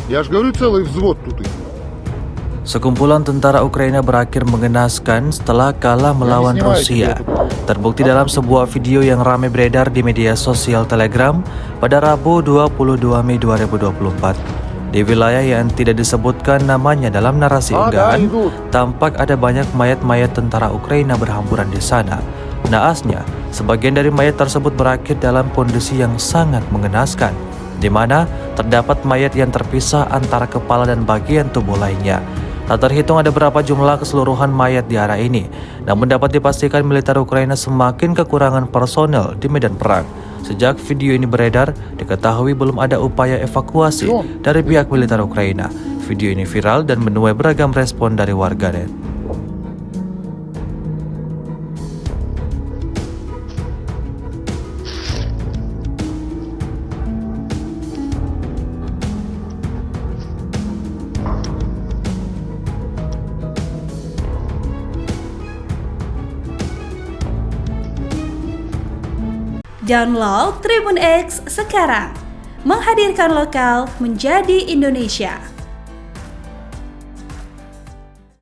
Я же говорю, целый взвод тут их. Sekumpulan tentara Ukraina berakhir mengenaskan setelah kalah melawan Rusia. Terbukti dalam sebuah video yang ramai beredar di media sosial Telegram pada Rabu 22 Mei 2024. Di wilayah yang tidak disebutkan namanya dalam narasi unggahan, tampak ada banyak mayat-mayat tentara Ukraina berhamburan di sana. Naasnya, sebagian dari mayat tersebut berakhir dalam kondisi yang sangat mengenaskan, di mana terdapat mayat yang terpisah antara kepala dan bagian tubuh lainnya. Tak terhitung ada berapa jumlah keseluruhan mayat di area ini, namun dapat dipastikan militer Ukraina semakin kekurangan personel di medan perang. Sejak video ini beredar, diketahui belum ada upaya evakuasi dari pihak militer Ukraina. Video ini viral dan menuai beragam respon dari warganet. Download Tribun X sekarang, menghadirkan lokal menjadi Indonesia.